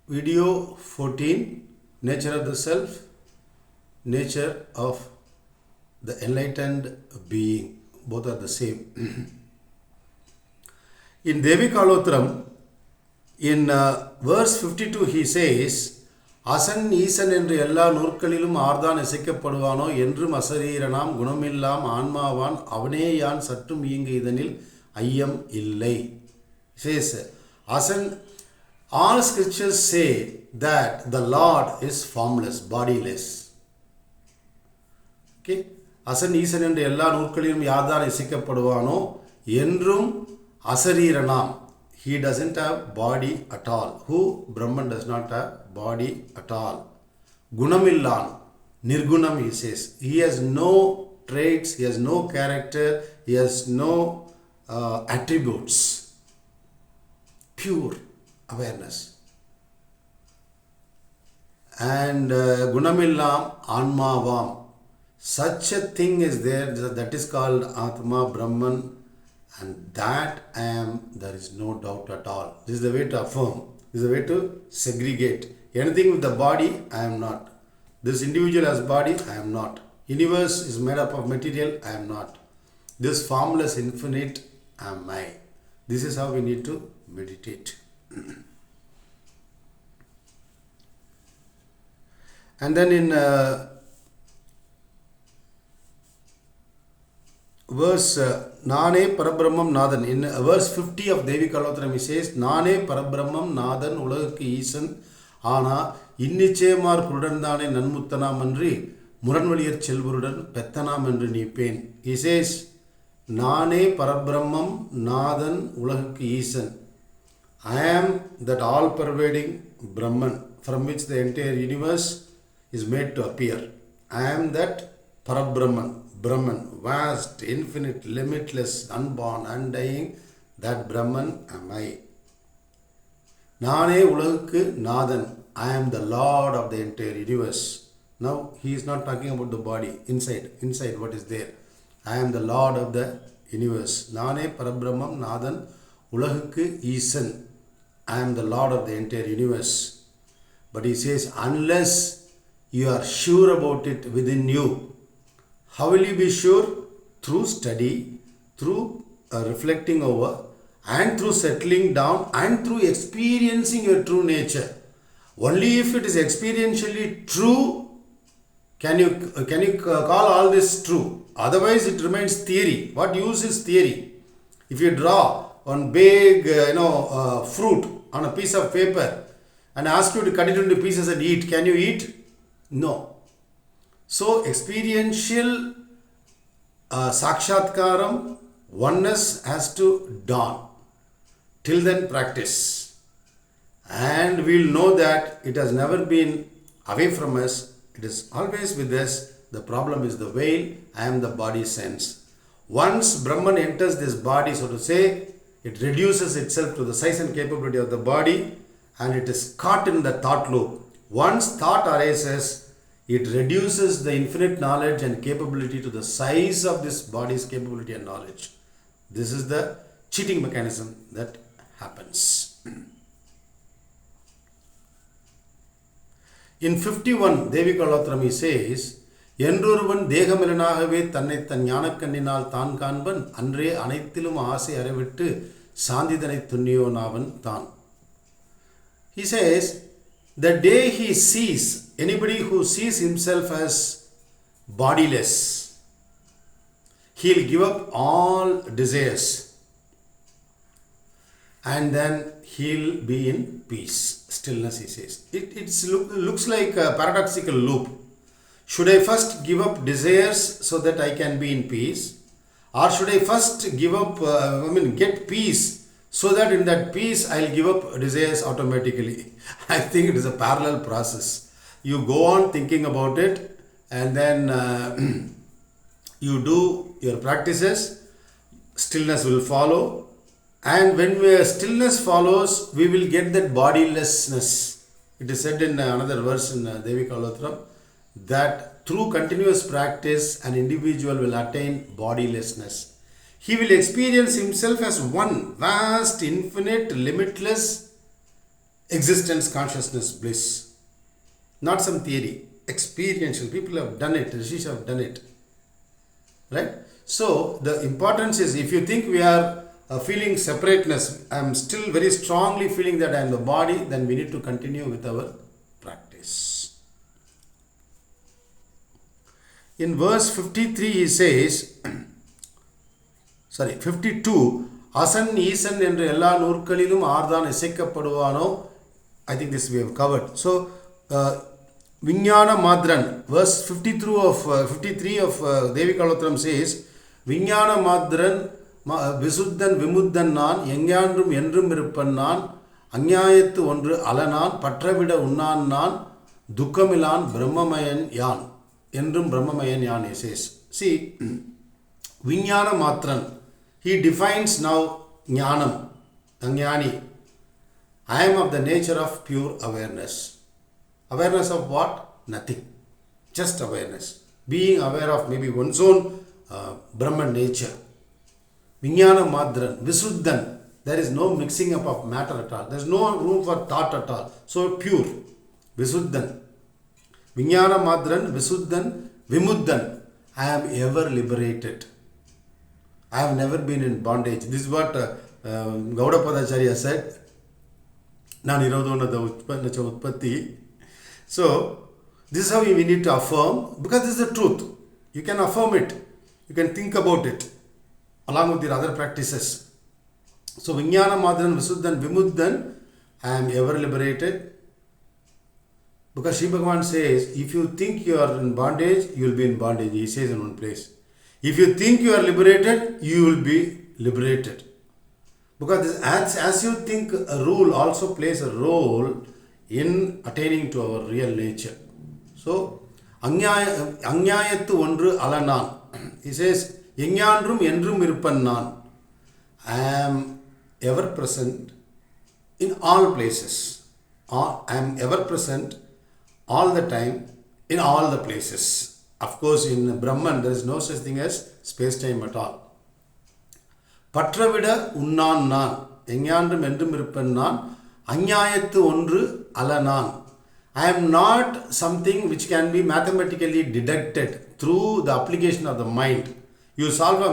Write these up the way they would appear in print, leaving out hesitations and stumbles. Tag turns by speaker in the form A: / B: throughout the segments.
A: Video 14, Nature of the Self, Nature of the enlightened being. Both are the same. In Devi Kalotram, in verse 52, he says, Hasan ஈசன் என்று எல்லா நூற்களிலும் ஆர்தான் இசைக்கப்படுவானோ என்றும் அசரீரனாம் குணமில்லாம் ஆன்மாவான் அவனே யான் சற்றும் இயங்கு இதனில் ஐயம் இல்லை. Says, Hasan, all scriptures say that the Lord is formless, bodiless. Okay? Hasan ஈசன் என்று எல்லா நூற்களிலும் யார்தான் இசைக்கப்படுவானோ என்றும் அசரீரனாம். He doesn't have body at all. Who? Brahman does not have body at all. Gunamillan, Nirgunam, he says. He has no traits, he has no character, he has no attributes. Pure awareness. And Gunamillam, Anmavam. Such a thing is there, that is called Atma, Brahman. And that I am, there is no doubt at all. This is the way to affirm. This is the way to segregate. Anything with the body, I am not. This individual has body, I am not. Universe is made up of material, I am not. This formless infinite, I am I. This is how we need to meditate. And then in verse Nane Parabrahmam Nathan, in verse 50 of Devi Kalotram, he says, Nane Parabrahmam Nathan Ulagukku Eesan Ana Innichayamar Purudandane Nanmuttanam Andri Muranvaliyar Chelvurudan Pettanam Endru Neepen. He says, Nane Parabrahmam Nathan Ulagukku Eesan. I am that all-pervading Brahman from which the entire universe is made to appear. I am that Parabrahman. Brahman, vast, infinite, limitless, unborn, undying, that Brahman am I. Nane Ulagukku Nathan, I am the Lord of the entire universe. Now, he is not talking about the body, inside what is there. I am the Lord of the universe. Nane Parabrahmam Nathan Ulagukku Eesan. I am the Lord of the entire universe. But he says, unless you are sure about it within you, how will you be sure? Through study, through reflecting over, and through settling down, and through experiencing your true nature. Only if it is experientially true, can you call all this true. Otherwise, it remains theory. What use is theory? If you draw one big, fruit on a piece of paper and ask you to cut it into pieces and eat, can you eat? No. So, experiential sakshatkaram, oneness has to dawn. Till then, practice. And we'll know that it has never been away from us. It is always with us. The problem is the veil. I am the body sense. Once Brahman enters this body, so to say, it reduces itself to the size and capability of the body and it is caught in the thought loop. Once thought arises, it reduces the infinite knowledge and capability to the size of this body's capability and knowledge. This is the cheating mechanism that happens. In 51, Devi Kalotram, he says, Endruvan Degamilanaave Tannetan Yanakandinal Tan Kanban, Andre Anaithilum Ase Aravittu, Sandidane Tunio Navan Tan. He says, the day he sees, anybody who sees himself as bodiless, he'll give up all desires and then he'll be in peace, stillness, he says. It looks like a paradoxical loop. Should I first give up desires so that I can be in peace? Or should I first give up, get peace so that in that peace I'll give up desires automatically? I think it is a parallel process. You go on thinking about it and then you do your practices, stillness will follow, and when stillness follows, we will get that bodilessness. It is said in another verse in Devi Kalotram that through continuous practice an individual will attain bodilessness. He will experience himself as one vast, infinite, limitless existence, consciousness, bliss. Not some theory, experiential. People have done it, rishis have done it, right? So the importance is, if you think we are feeling separateness, I am still very strongly feeling that I am the body, then we need to continue with our practice. In verse 53 he says, 52, Hasan ஈசன் என்று எல்லா நூற்களிலும் ஆர்தான் இசைக்கப்படுவானோ. I think this we have covered. So விஞ்ஞான மாத்ரன், verse 53 of Devi Kalotram says, விஞ்ஞான மாத்ரன் விசுத்தன் விமுத்தன் நான், எங்கான்றும் என்றும் இருப்பன் நான், அஞ்ஞாயத்து ஒன்று அலனான், பற்றவிட உண்ணான் நான், துக்கமிலான் பிரம்மமயன் யான், என்றும் பிரம்மமயன் யான். He says, see, விஞ்ஞான மாத்ரன், he defines now ஞானம், அஞ்ஞானி. I am of the nature of pure awareness. Awareness of what? Nothing. Just awareness. Being aware of maybe one's own Brahman nature. Vijnana Madran, Visuddhan. There is no mixing up of matter at all. There is no room for thought at all. So pure. Visuddhan. Vijnana Madran, Visuddhan, Vimuddan. I am ever liberated. I have never been in bondage. This is what Gaudapadacharya said. Nan irodonada utpatti. So, this is how we need to affirm, because this is the truth. You can affirm it. You can think about it along with your other practices. So, Vijnana Madran Visuddhan Vimuddan, I am ever liberated. Because Sri Bhagavan says, if you think you are in bondage, you will be in bondage. He says in one place. If you think you are liberated, you will be liberated. Because this, as you think, a rule also plays a role in attaining to our real nature. So, அஞ்ஞாயத்து ஒன்று அலனான். He says, எஞ்ஞான்றும் என்றும் இருப்பன் நான். I am ever present in all places. I am ever present all the time in all the places. Of course, in Brahman, there is no such thing as space-time at all. பற்றவிட உண்ணான் நான், எஞ்ஞான்றும் என்றும் இருப்பன் நான், அஞ்ஞாயத்து ஒன்று அலனான். I am not something which can be mathematically deducted through the application of the mind. You solve a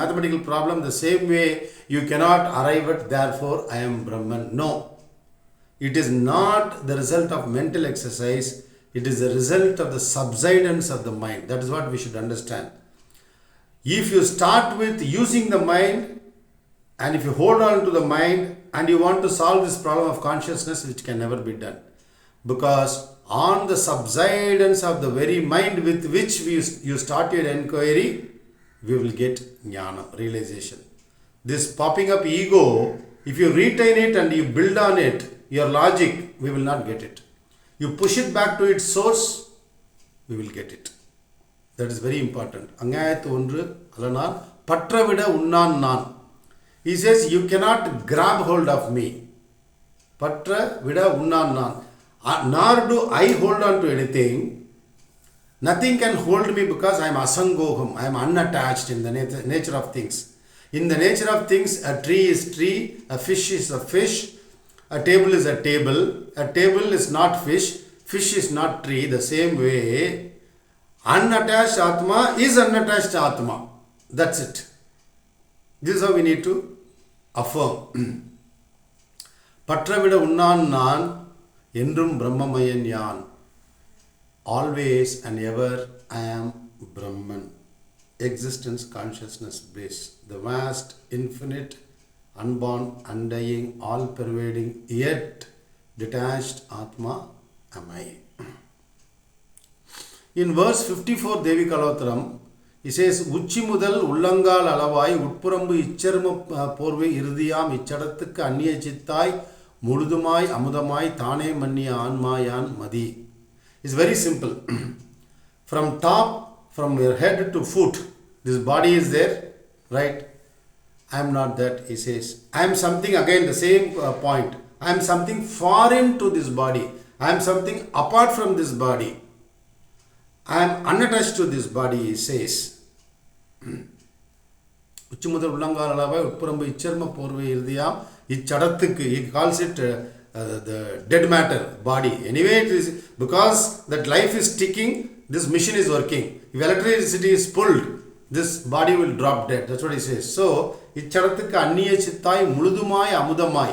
A: mathematical problem the same way, you cannot arrive at therefore I am Brahman. No. It is not the result of mental exercise. It is the result of the subsidence of the mind. That is what we should understand. If you start with using the mind, and if you hold on to the mind and you want to solve this problem of consciousness, which can never be done. Because on the subsidence of the very mind with which you start your inquiry, we will get jnana, realization. This popping up ego, if you retain it and you build on it, your logic, we will not get it. You push it back to its source, we will get it. That is very important. அஞ்ஞாயத்து ஒன்று அலனான், பற்றவிட உண்ணான் நான். He says, you cannot grab hold of me. பற்ற விட உண்ணான் நான். Nor do I hold on to anything. Nothing can hold me because I am asangoham. I am unattached in the nature of things. In the nature of things, a tree is tree, a fish is a fish, a table is a table. A table is not fish, fish is not tree. The same way, unattached Atma is unattached Atma. That's it. This is how we need to affirm. பற்றவிட உண்ணான் நான், என்றும் பிரம்மமயன் யான். Always and ever I am Brahman. Existence, consciousness, bliss. The vast, infinite, unborn, undying, all-pervading, yet detached Atma am I. In verse 54, Devi Kalotram, he says, உச்சி முதல் உள்ளங்கால் அளவாய் உட்புறம்பு இச்சரும போர்வை இறுதியாம் இச்சடத்துக்கு அந்நிய சித்தாய் முழுதுமாய் அமுதமாய் தானே மன்னிய ஆன்மாயான் மதி. It's very simple. From top, from your head to foot, this body is there, right? I am not that, he says. I am something, again the same point. I am something foreign to this body. I am something apart from this body. I am unattached to this body, he says. உச்சி முதல் உள்ளங்கால் அளவாய் உட்புறம்பு இச்சர்ம போர்வை இறுதியாம் இச்சடத்துக்கு, he calls it the dead matter body. Anyway, it is because that life is ticking, this machine is working. If electricity is pulled, this body will drop dead. That's what he says. So, icharathukku anniya chittai muludumai amudamai.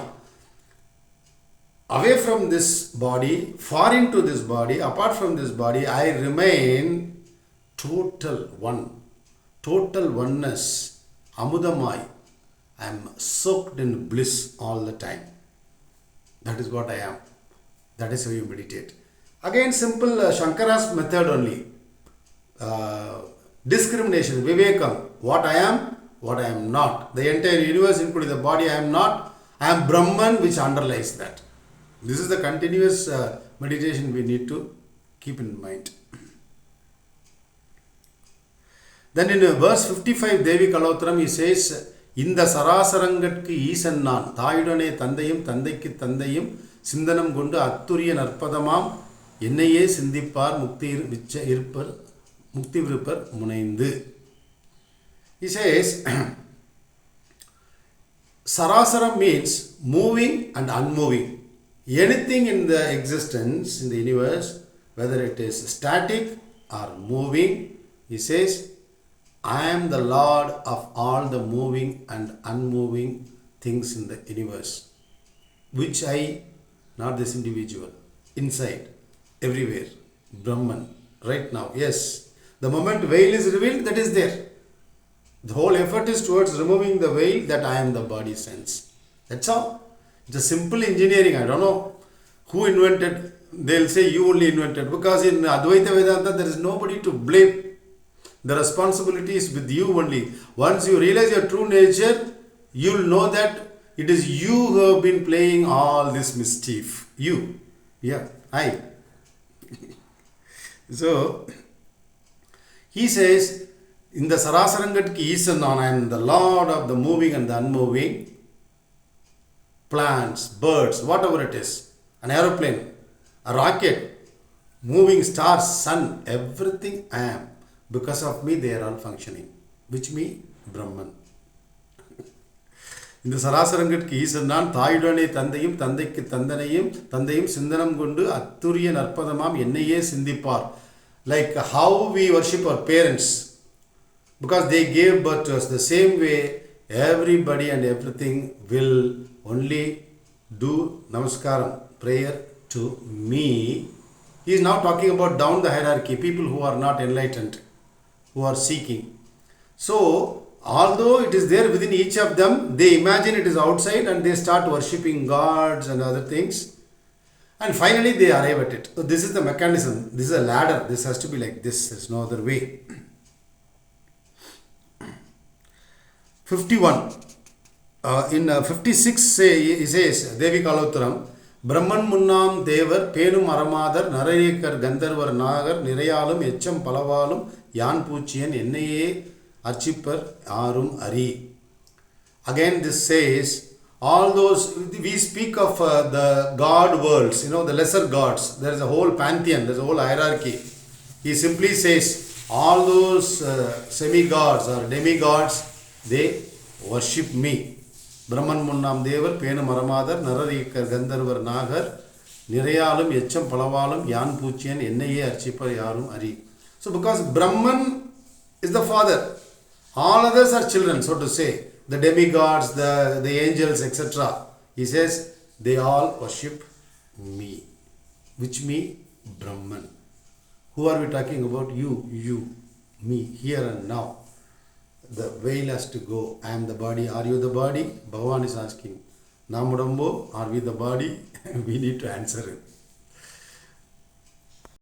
A: Away from this body, far into this body, apart from this body, I remain total one. Total oneness. Amudamai. I am soaked in bliss all the time. That is what I am. That is how you meditate. Again, simple Shankara's method only. Discrimination, Vivekam. What I am, what I am not. The entire universe, including the body, I am not. I am Brahman, which underlies that. This is the continuous meditation we need to keep in mind. Then in verse 55, Devi Kalotram, he says, இந்த சராசரங்கட்கு ஈசன் நான் தாயுடனே தந்தையும் தந்தைக்கு தந்தையும் சிந்தனம் கொண்டு அத்துரிய நற்பதமாம் என்னையே சிந்திப்பார் முக்தி விருப்பர் முனைந்து. He says, Sarasaram means moving and unmoving. Anything in the existence, in the universe, whether it is static or moving, he says, I am the Lord of all the moving and unmoving things in the universe. Which I, not this individual, inside, everywhere, Brahman, right now. Yes, the moment veil is revealed, that is there. The whole effort is towards removing the veil that I am the body sense. That's all. It's a simple engineering. I don't know who invented. They'll say you only invented. Because in Advaita Vedanta, there is nobody to blame. The responsibility is with you only. Once you realize your true nature, you'll know that it is you who have been playing all this mischief. You. Yeah, I. So, he says, in the Sarasarangat ki Isanan, I am the Lord of the moving and the unmoving. Plants, birds, whatever it is. An aeroplane, a rocket, moving stars, sun, everything I am. Because of me, they are all functioning. Which me? Brahman. இந்த சராசரங்கட்கு ஈசன் நான் தாயுடனே தந்தையும் தந்தைக்கு தந்தையும் சிந்தனம் கொண்டு அத்துரிய நற்பதமாம் என்னையே சிந்திப்பார். Like how we worship our parents. Because they gave birth to us. The same way, everybody and everything will only do namaskaram, prayer to me. He is now talking about down the hierarchy, people who are not enlightened, who are seeking. So, although it is there within each of them, they imagine it is outside and they start worshipping gods and other things. And finally they arrive at it. So, this is the mechanism. This is a ladder. This has to be like this. There is no other way. 51. In 56, he says, Devi Kalotram, Brahman Munnam Devar, Penum Aramadar, Narayekar Gandharvar Nagar, Nirayalum, Echam Palavalum, Yan Puchian, Ennaye, Archipar, Arum Ari. Again, this says, all those, we speak of the god worlds, the lesser gods. There is a whole pantheon, there is a whole hierarchy. He simply says, all those semi-gods or demigods, they worship me. Brahman Munnam Devar, Penum Aramadar, Nararikar Gandharvar Nagar, Nirayalum, Echam Palavalum, Yan Puchian, Ennaye, Archipar, Yarum Ari. So, because Brahman is the father, all others are children, so to say. The demigods, the angels, etc. He says, they all worship me. Which me? Brahman. Who are we talking about? You, me, here and now. The veil has to go. I am the body. Are you the body? Bhagavan is asking. Namudambo, are we the body? We need to answer it.